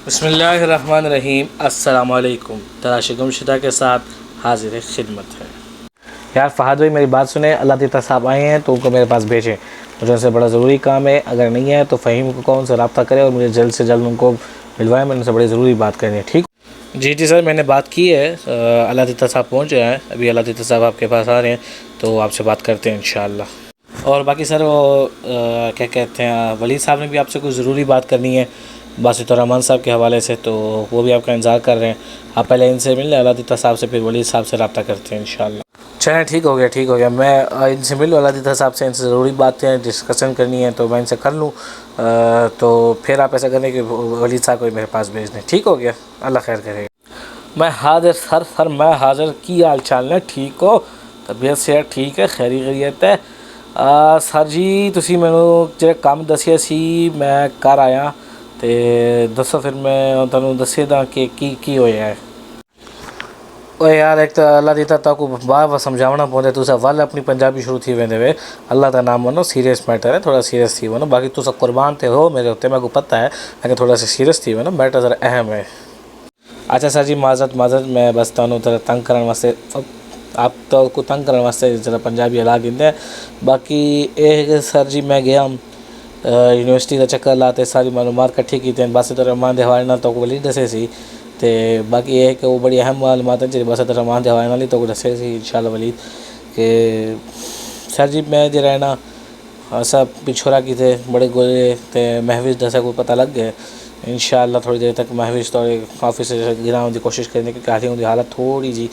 بسم اللہ الرحمن الرحیم۔ السلام علیکم۔ تلاش گمشدہ کے ساتھ حاضر خدمت ہے۔ یار فہد بھائی میری بات سنیں، اللہ دیتا صاحب آئے ہیں تو ان کو میرے پاس بھیجیں، مجھے ان سے بڑا ضروری کام ہے۔ اگر نہیں ہے تو فہیم کو کون سے رابطہ کرے اور مجھے جلد سے جلد ان کو ملوائے، میں ان سے بڑی ضروری بات کرنی ہے۔ ٹھیک جی سر، میں نے بات کی ہے، اللہ دیتا صاحب پہنچ گئے ہیں، ابھی اللہ دیتا صاحب آپ کے پاس آ رہے ہیں تو آپ سے بات کرتے ہیں انشاءاللہ۔ اور باقی سر وہ کیا کہتے ہیں، ولید صاحب نے بھی آپ سے کوئی ضروری بات کرنی ہے باسط الرحمان صاحب کے حوالے سے، تو وہ بھی آپ کا انتظار کر رہے ہیں۔ آپ پہلے ان سے مل لیں، اللہ دیتا صاحب سے، پھر ولید صاحب سے رابطہ کرتے ہیں انشاءاللہ۔ چلیں ٹھیک ہو گیا، میں ان سے مل لوں، اللہ دیتا صاحب سے، ان سے ضروری باتیں ڈسکشن کرنی ہے تو میں ان سے کر لوں، تو پھر آپ ایسا کریں کہ ولید صاحب کو میرے پاس بھیج دیں۔ ٹھیک ہو گیا، اللہ خیر کرے گا۔ میں حاضر سر میں حاضر، کی حال چال ہے؟ ٹھیک ہو؟ طبیعت صحت ٹھیک ہے؟ خیریت ہے؟ سر جی تسی مینوں جڑے کم دسیا سی میں کر آیا، تے دسو پھر میں تانوں دسے دا کہ کی ہویا ہے۔ اوے یار ایک تو اللہ دیتا تا کو بار سمجھاونا پوندا، تسا ول اپنی پنجابی شروع تھی ویندے وے، اللہ دا نام منو، سیریس میٹر ہے، تھوڑا سیریس تھی ونو، باقی تسا قربان تے ہو میرے ہوتے، میرے کو پتہ ہے، لیکن تھوڑا سا سیریس تھی ونو، میٹر ذرا اہم ہے۔ اچھا سر جی معذرت، میں بس تانوں ذرا تنگ کرن واسطے، آپ تو کو تنگ کرن واسطے ذرا پنجابی الا گندے، باقی اے سر جی میں گیا یونیورسٹی کا چکر لاتے، ساری معلومات کٹھی کیتے ہیں باسط الرحمان دے حوالے نال، تو ولید دسے سی، تے باقی یہ ہے کہ وہ بڑی اہم معلومات ہیں جی باسط الرحمان دے حوالے نال ہی تو دسے سی انشاءاللہ ولید، کہ سر جی میں جو رہنا سب پچھورا کی تھے بڑے گولے تے محوش دسے کو پتہ لگ گئے انشاءاللہ، تھوڑی دیر تک محوش تو آفس سے گراؤں دی کوشش کرنے کی حالیں دی حالت تھوڑی جی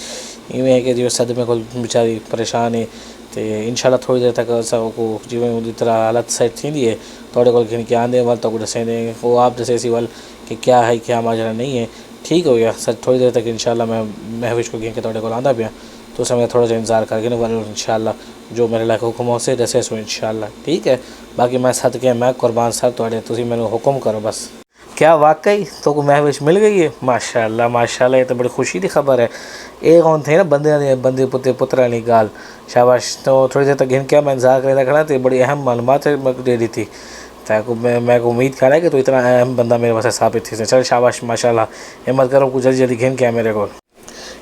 ایویں ہے کہ جی صدمے کو بیچاری پریشان ہے، تے انشاءاللہ تھوڑی دیر تک سب کو جیویں اودی طرح حالت سیٹ تھیندی ہے تھوڑے کول گھن کے آندے ول تو دسیں دیں، وہ آپ دسے سی ول کہ کیا ہے کیا ماجرا نہیں ہے۔ ٹھیک ہو گیا سر، تھوڑی دیر تک انشاءاللہ میں محوش کو گھن کے تھوڑے کول آندا پیا، تو اس میں تھوڑا سا انتظار کر کے ول انشاءاللہ جو میرے لائق حکم ہو سے دسے سو انشاءاللہ۔ ٹھیک ہے، باقی میں صدقے میں قربان سر تھوڑے، تسی مینوں حکم کرو بس۔ کیا واقعی تو کو محوش مل گئی ہے؟ ماشاءاللہ، یہ تو بڑی خوشی دی خبر ہے۔ ایک ہون تھے نا بندے پترا نہیں گال، شاباش، تو تھوڑی دیر تک گھن کے میں انتظار کرے رکھنا، تو بڑی اہم معلومات دے دی تھی، میں کو امید کر رہا ہے کہ تو اتنا اہم بندہ میرے پاس ثابت تھی۔ چل شاباش ماشاءاللہ، ہمت کرو کچھ جلدی گھن کے آئے میرے کو۔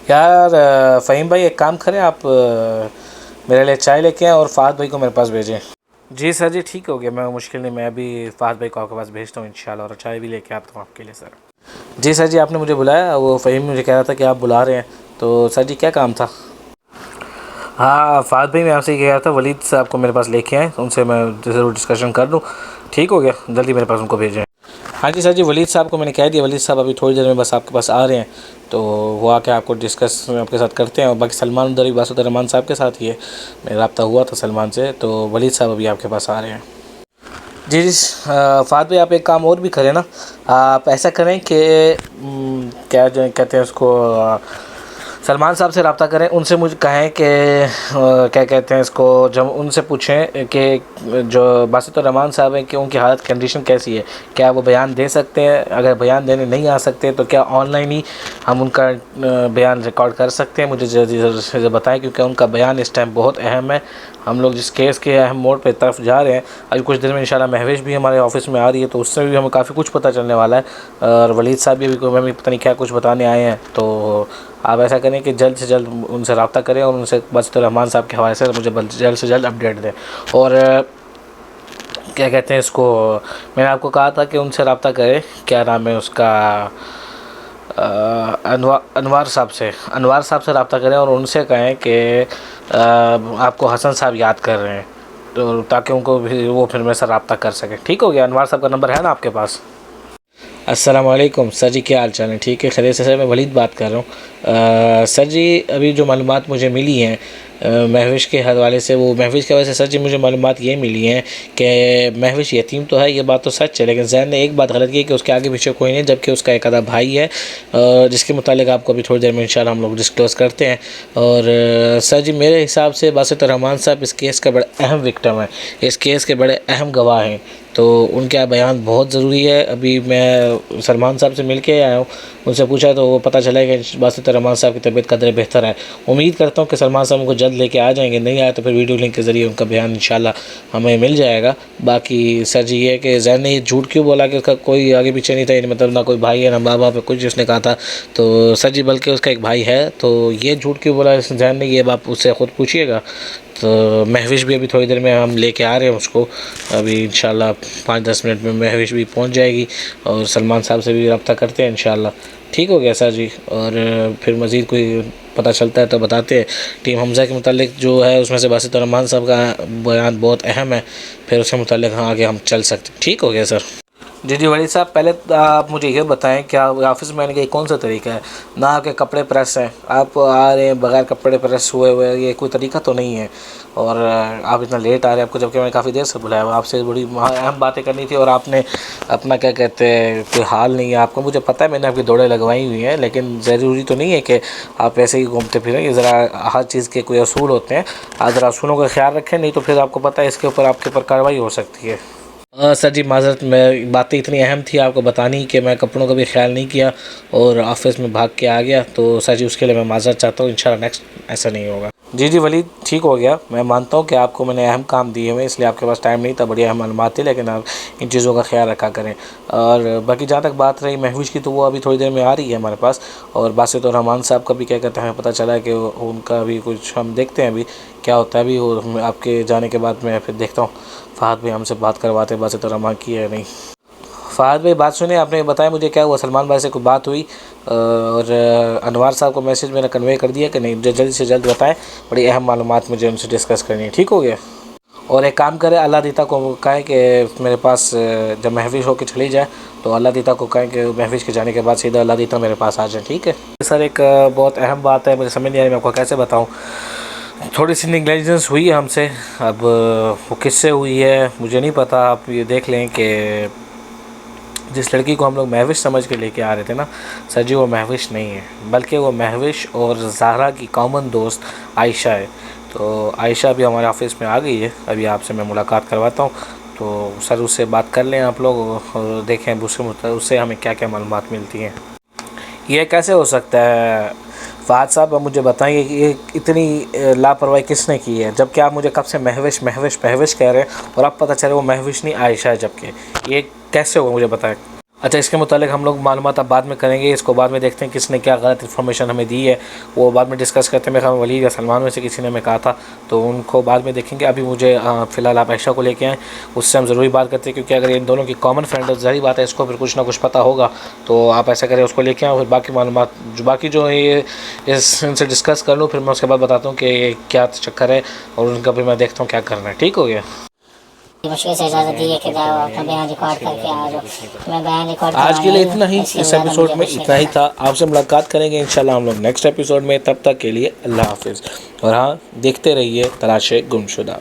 یار فہیم بھائی ایک کام کریں، آپ میرے لیے چائے لے کے آئیں اور فہد بھائی کو میرے پاس بھیجیں۔ جی سر جی ٹھیک ہو گیا، میں مشکل نہیں، میں ابھی فہد بھائی کو آپ کے پاس بھیجتا ہوں انشاءاللہ، اور چائے بھی لے کے آتا ہوں آپ کے لیے سر۔ جی سر جی آپ نے مجھے بلایا، وہ فہیم مجھے کہہ رہا تھا کہ آپ بلا رہے ہیں، تو سر جی کیا کام تھا؟ ہاں فہد بھائی میں آپ سے یہ کہہ رہا تھا ولید صاحب کو میرے پاس لے کے آئیں، ان سے میں ضرور ڈسکشن کر لوں۔ ٹھیک ہو گیا، جلدی میرے پاس ان کو بھیجیں۔ ہاں جی سر جی ولید صاحب کو میں نے کہہ دیا، ولید صاحب ابھی تھوڑی دیر میں بس آپ کے پاس آ رہے ہیں، تو وہ آ کے آپ کو ڈسکس آپ کے ساتھ کرتے ہیں، اور باقی سلمان ادھر باسط الرحمان صاحب کے ساتھ ہی ہے، میرا رابطہ ہوا تھا سلمان سے، تو ولید صاحب ابھی آپ کے پاس آ رہے ہیں۔ جی فہد بھائی آپ ایک کام اور بھی کریں نا، آپ ایسا کریں کہ کیا جو کہتے ہیں اس کو، سلمان صاحب سے رابطہ کریں، ان سے مجھے کہیں کہ کیا کہتے ہیں اس کو، جب ان سے پوچھیں کہ جو باسط الرحمان صاحب ہیں کہ ان کی حالت کنڈیشن کیسی ہے، کیا وہ بیان دے سکتے ہیں؟ اگر بیان دینے نہیں آ سکتے تو کیا آن لائن ہی ہم ان کا بیان ریکارڈ کر سکتے ہیں؟ مجھے جلدی سے بتائیں، کیونکہ ان کا بیان اس ٹائم بہت اہم ہے، ہم لوگ جس کیس کے اہم موڑ پہ طرف جا رہے ہیں، ابھی کچھ دن میں انشاءاللہ محوش بھی ہمارے آفس میں آ رہی ہے، تو اس سے بھی ہمیں کافی کچھ پتہ چلنے والا ہے، اور ولید صاحب بھی ہمیں پتہ نہیں کیا کچھ بتانے آئے ہیں، تو آپ ایسا کریں کہ جلد سے جلد ان سے رابطہ کریں اور ان سے باسط الرحمان صاحب کے حوالے سے مجھے جلد سے جلد اپڈیٹ دیں۔ اور کیا کہتے ہیں اس کو، میں نے آپ کو کہا تھا کہ ان سے رابطہ کرے، کیا نام ہے اس کا، انوار صاحب سے رابطہ کریں، اور ان سے کہیں کہ آپ کو حسن صاحب یاد کر رہے ہیں، تو تاکہ ان کو بھی وہ پھر میرے سے رابطہ کر سکیں۔ ٹھیک ہو گیا، انوار صاحب کا نمبر ہے نا آپ کے پاس؟ السلام علیکم سر جی، کیا حال چال ہے؟ ٹھیک ہے خیریت سے؟ سر میں ولید بات کر رہا ہوں۔ سر جی ابھی جو معلومات مجھے ملی ہیں محوش کے حوالے سے، وہ محوش کی وجہ سے سر جی مجھے معلومات یہ ملی ہیں کہ محوش یتیم تو ہے، یہ بات تو سچ ہے، لیکن ذہن نے ایک بات غلط کی ہے کہ اس کے آگے پیچھے کوئی نہیں، جبکہ اس کا ایک آدھا بھائی ہے، جس کے متعلق آپ کو ابھی تھوڑی دیر میں انشاءاللہ ہم لوگ ڈسکلوز کرتے ہیں۔ اور سر جی میرے حساب سے باسط الرحمان صاحب اس کیس کا بڑا اہم وکٹم ہے، اس کیس کے بڑے اہم گواہ ہیں، تو ان کا بیان بہت ضروری ہے. ابھی میں سلمان صاحب سے مل کے آیا ہوں, ان سے پوچھا تو وہ پتہ چلا کہ باسط الرحمان صاحب کی طبیعت قدر بہتر ہے. امید کرتا ہوں کہ سلمان صاحب کو جلد لے کے آ جائیں گے, نہیں آئے تو پھر ویڈیو لنک کے ذریعے ان کا بیان انشاءاللہ ہمیں مل جائے گا. باقی سر جی یہ کہ زین نے جھوٹ کیوں بولا کہ اس کا کوئی آگے پیچھے نہیں تھا, یعنی مطلب نہ کوئی بھائی ہے نہ ماں باپ ہے, کچھ اس نے کہا تھا. تو سر جی بلکہ اس کا ایک بھائی ہے, تو یہ جھوٹ کیوں بولا زین نے, یہ بات اس سے خود پوچھیے گا. تو مہوش بھی ابھی تھوڑی دیر میں ہم لے کے آ رہے ہیں اس کو, ابھی انشاءاللہ 5-10 منٹ میں مہوش بھی پہنچ جائے گی, اور سلمان صاحب سے بھی رابطہ کرتے ہیں انشاءاللہ. ٹھیک ہو گیا سر جی, اور پھر مزید کوئی پتہ چلتا ہے تو بتاتے ہیں. ٹیم حمزہ کے متعلق جو ہے اس میں سے باسط الرحمان صاحب کا بیان بہت اہم ہے, پھر اس کے متعلق آگے ہم چل سکتے. ٹھیک ہو گیا سر. جی ولید صاحب, پہلے آپ مجھے یہ بتائیں کہ آفس میں آنے کا کون سا طریقہ ہے؟ نہ آپ کے کپڑے پریس ہیں, آپ آ رہے ہیں بغیر کپڑے پریس ہوئے, یہ کوئی طریقہ تو نہیں ہے. اور آپ اتنا لیٹ آ رہے ہیں, آپ کو جبکہ میں نے کافی دیر سے بلایا ہوا, آپ سے بڑی اہم باتیں کرنی تھی, اور آپ نے اپنا کیا کہتے ہیں کوئی حال نہیں ہے آپ کو, مجھے پتہ ہے میں نے آپ کی دوڑیں لگوائی ہوئی ہیں, لیکن ضروری تو نہیں ہے کہ آپ ایسے ہی گھومتے پھریں. یہ ذرا ہر چیز کے کوئی اصول ہوتے ہیں, آپ ذرا اصولوں کا خیال رکھیں, نہیں تو پھر آپ کو پتہ ہے اس کے اوپر آپ کے اوپر کارروائی ہو سکتی ہے. سر جی معذرت, میں باتیں اتنی اہم تھی آپ کو بتانی کہ میں کپڑوں کا بھی خیال نہیں کیا اور آفس میں بھاگ کے آ گیا. تو سر جی اس کے لیے میں معذرت چاہتا ہوں, انشاءاللہ نیکسٹ ایسا نہیں ہوگا. جی ولید ٹھیک ہو گیا, میں مانتا ہوں کہ آپ کو میں نے اہم کام دیے ہوئے, اس لیے آپ کے پاس ٹائم نہیں تھا, بڑی اہم معلومات تھی, لیکن آپ ان چیزوں کا خیال رکھا کریں. اور باقی جہاں تک بات رہی مہوش کی, تو وہ ابھی تھوڑی دیر میں آ رہی ہے ہمارے پاس. اور باسط الرحمان صاحب کا بھی کیا کہتے ہیں پتہ چلا ہے کہ ان کا بھی کچھ ہم دیکھتے ہیں ابھی کیا ہوتا ہے. ابھی وہ آپ کے جانے کے بعد میں پھر دیکھتا ہوں فہد بھائی ہم سے بات کرواتے ہیں باسط الرحمان کی ہے نہیں. فہد بھائی بات سنیں, آپ نے بتایا مجھے کیا ہوا, سلمان بھائی سے کوئی بات ہوئی, اور انوار صاحب کو میسج میں نے کنوے کر دیا کہ نہیں جلد سے جلد بتائیں, بڑی اہم معلومات مجھے ان سے ڈسکس کرنی ہے. ٹھیک ہو گیا. اور ایک کام کرے, اللہ دیتا کو کہیں کہ میرے پاس جب مہوش ہو کے چلی جائے تو اللہ دیتا کو کہیں کہ مہوش کے جانے کے بعد سیدھا اللہ دیتا میرے پاس آ جائے. ٹھیک ہے سر. ایک بہت اہم بات ہے, مجھے سمجھ نہیں آ رہی میں آپ کو کیسے بتاؤں. تھوڑی سی نیگلیجنس ہوئی ہے ہم سے, اب وہ کس سے ہوئی ہے مجھے نہیں پتہ. آپ یہ دیکھ لیں کہ جس لڑکی کو ہم لوگ مہوش سمجھ کے لے کے آ رہے تھے نا سر جی, وہ مہوش نہیں ہے, بلکہ وہ مہوش اور زہرا کی کامن دوست عائشہ ہے. تو عائشہ بھی ہمارے آفس میں آ گئی ہے, ابھی آپ سے میں ملاقات کرواتا ہوں. تو سر اس سے بات کر لیں آپ لوگ, اور دیکھیں اس سے ہمیں کیا کیا معلومات ملتی ہیں. یہ کیسے ہو سکتا ہے فہد صاحب, اب مجھے بتائیں کہ یہ اتنی لاپرواہی کس نے کی ہے, جب کہ آپ مجھے کب سے مہوش مہوش مہوش کہہ رہے ہیں, اور اب پتہ چلے وہ مہوش نہیں عائشہ ہے, جبکہ یہ کیسے ہوگا مجھے بتائیں. اچھا, اس کے متعلق ہم لوگ معلومات اب بعد میں کریں گے, اس کو بعد میں دیکھتے ہیں کس نے کیا غلط انفارمیشن ہمیں دی ہے, وہ بعد میں ڈسکس کرتے ہیں. میرے خیال ولید یا سلمان میں سے کسی نے ہمیں کہا تھا, تو ان کو بعد میں دیکھیں گے. ابھی مجھے فی الحال آپ عائشہ کو لے کے آئیں, اس سے ہم ضروری بات کرتے ہیں, کیونکہ اگر ان دونوں کی کامن فرینڈ ہے ظاہری بات ہے اس کو پھر کچھ نہ کچھ پتہ ہوگا. تو آپ ایسا کریں اس کو لے کے آئیں, پھر باقی معلومات جو ہے یہ ان سے ڈسکس کر لوں, پھر میں اس کے بعد بتاتا ہوں کہ یہ کیا چکر ہے, اور ان کا پھر میں دیکھتا ہوں کیا کرنا ہے. ٹھیک ہو گیا. مشکل سے اجازت دی ہے کہ اپنا بیان ریکارڈ کر کے آ جاؤ. میں بیان ریکارڈ آج کے لیے اتنا ہی, اس لیے اس زیادہ ایپیسوڈ مجھے میں کچھ نہیں اتنا ہی کہنا. تھا. آپ سے ملاقات کریں گے انشاءاللہ ہم لوگ نیکسٹ ایپیسوڈ میں, تب تک کے لیے اللہ حافظ. اور ہاں, دیکھتے رہیے تلاش گمشدہ.